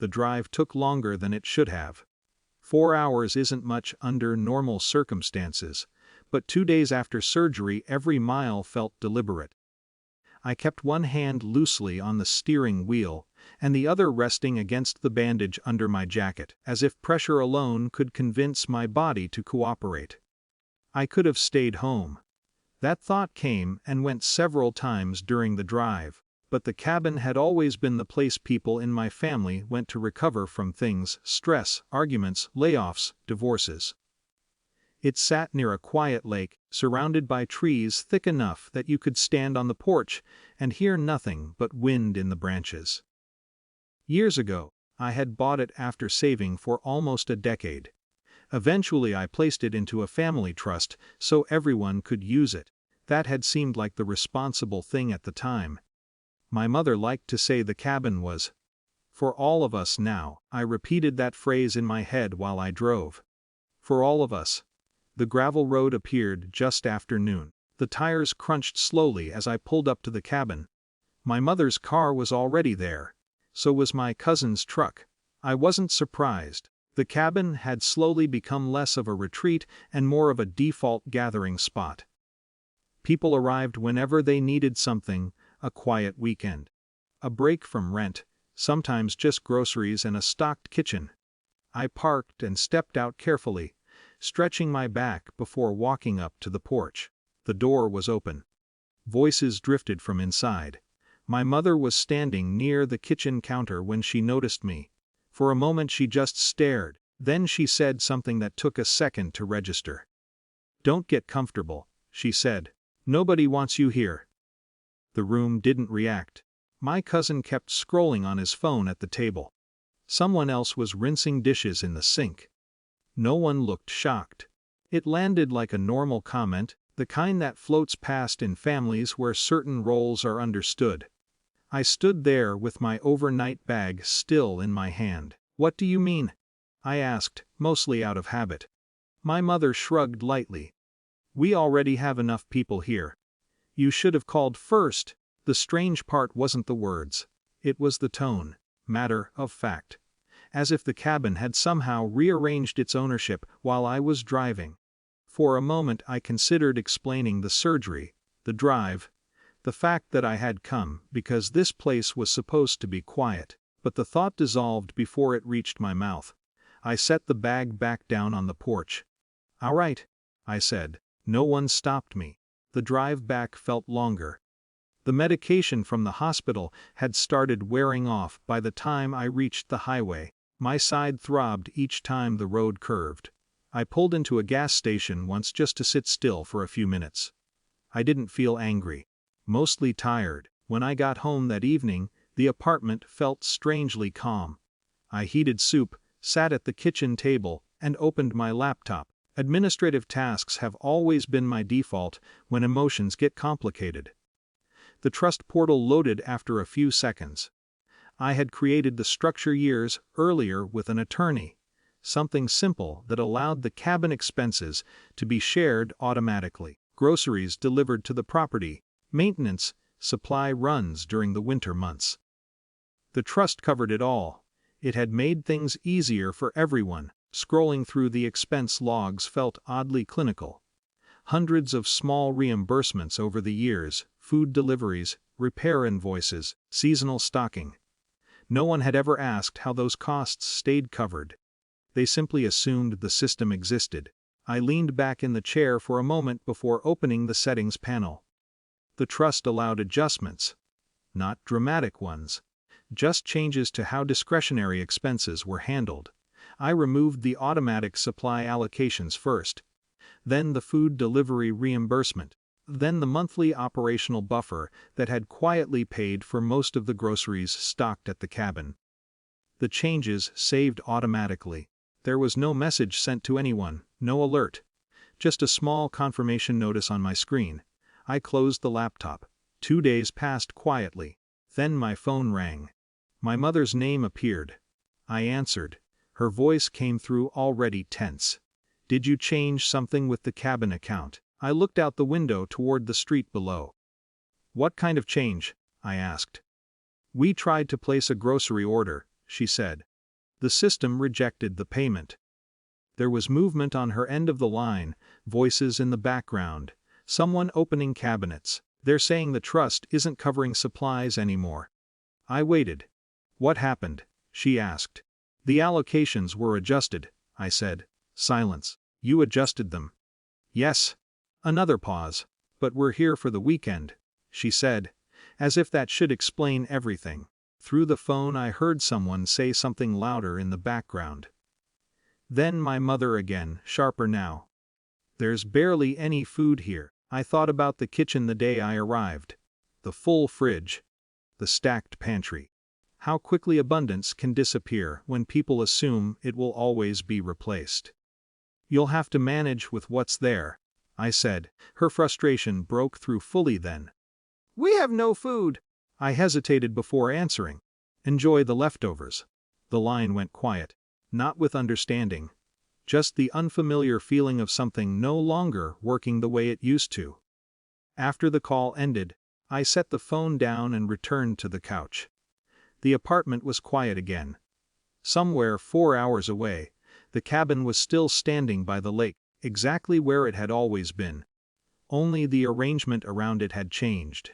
The drive took longer than it should have. 4 hours isn't much under normal circumstances, but 2 days after surgery every mile felt deliberate. I kept one hand loosely on the steering wheel, and the other resting against the bandage under my jacket, as if pressure alone could convince my body to cooperate. I could have stayed home. That thought came and went several times during the drive, but the cabin had always been the place people in my family went to recover from things: stress, arguments, layoffs, divorces. It sat near a quiet lake, surrounded by trees thick enough that you could stand on the porch and hear nothing but wind in the branches. Years ago, I had bought it after saving for almost a decade. Eventually I placed it into a family trust so everyone could use it. That had seemed like the responsible thing at the time. My mother liked to say the cabin was for all of us now. I repeated that phrase in my head while I drove. For all of us. The gravel road appeared just after noon. The tires crunched slowly as I pulled up to the cabin. My mother's car was already there. So was my cousin's truck. I wasn't surprised. The cabin had slowly become less of a retreat and more of a default gathering spot. People arrived whenever they needed something: a quiet weekend, a break from rent, sometimes just groceries and a stocked kitchen. I parked and stepped out carefully, stretching my back before walking up to the porch. The door was open. Voices drifted from inside. My mother was standing near the kitchen counter when she noticed me. For a moment she just stared, then she said something that took a second to register. "Don't get comfortable," she said. "Nobody wants you here." The room didn't react. My cousin kept scrolling on his phone at the table. Someone else was rinsing dishes in the sink. No one looked shocked. It landed like a normal comment, the kind that floats past in families where certain roles are understood. I stood there with my overnight bag still in my hand. "What do you mean?" I asked, mostly out of habit. My mother shrugged lightly. "We already have enough people here. You should have called first." The strange part wasn't the words. It was the tone. Matter of fact. As if the cabin had somehow rearranged its ownership while I was driving. For a moment I considered explaining the surgery, the drive, the fact that I had come because this place was supposed to be quiet, but the thought dissolved before it reached my mouth. I set the bag back down on the porch. "All right," I said. No one stopped me. The drive back felt longer. The medication from the hospital had started wearing off by the time I reached the highway. My side throbbed each time the road curved. I pulled into a gas station once just to sit still for a few minutes. I didn't feel angry. Mostly tired. When I got home that evening, the apartment felt strangely calm. I heated soup, sat at the kitchen table, and opened my laptop. Administrative tasks have always been my default when emotions get complicated. The trust portal loaded after a few seconds. I had created the structure years earlier with an attorney. Something simple that allowed the cabin expenses to be shared automatically. Groceries delivered to the property, maintenance, supply runs during the winter months. The trust covered it all. It had made things easier for everyone. Scrolling through the expense logs felt oddly clinical. Hundreds of small reimbursements over the years: food deliveries, repair invoices, seasonal stocking. No one had ever asked how those costs stayed covered. They simply assumed the system existed. I leaned back in the chair for a moment before opening the settings panel. The trust allowed adjustments. Not dramatic ones. Just changes to how discretionary expenses were handled. I removed the automatic supply allocations first. Then the food delivery reimbursement. Then the monthly operational buffer that had quietly paid for most of the groceries stocked at the cabin. The changes saved automatically. There was no message sent to anyone, no alert. Just a small confirmation notice on my screen. I closed the laptop. 2 days passed quietly. Then my phone rang. My mother's name appeared. I answered. Her voice came through already tense. "Did you change something with the cabin account?" I looked out the window toward the street below. "What kind of change?" I asked. "We tried to place a grocery order," she said. The system rejected the payment. There was movement on her end of the line, voices in the background. Someone opening cabinets. They're saying the trust isn't covering supplies anymore. I waited. What happened? She asked. The allocations were adjusted, I said. Silence. You adjusted them? Yes. Another pause. But we're here for the weekend, she said, as if that should explain everything. Through the phone I heard someone say something louder in the background. Then my mother again, sharper now. There's barely any food here. I thought about the kitchen the day I arrived. The full fridge. The stacked pantry. How quickly abundance can disappear when people assume it will always be replaced. You'll have to manage with what's there, I said. Her frustration broke through fully then. We have no food. I hesitated before answering. Enjoy the leftovers. The line went quiet. Not with understanding. Just the unfamiliar feeling of something no longer working the way it used to. After the call ended, I set the phone down and returned to the couch. The apartment was quiet again. Somewhere 4 hours away, the cabin was still standing by the lake, exactly where it had always been. Only the arrangement around it had changed.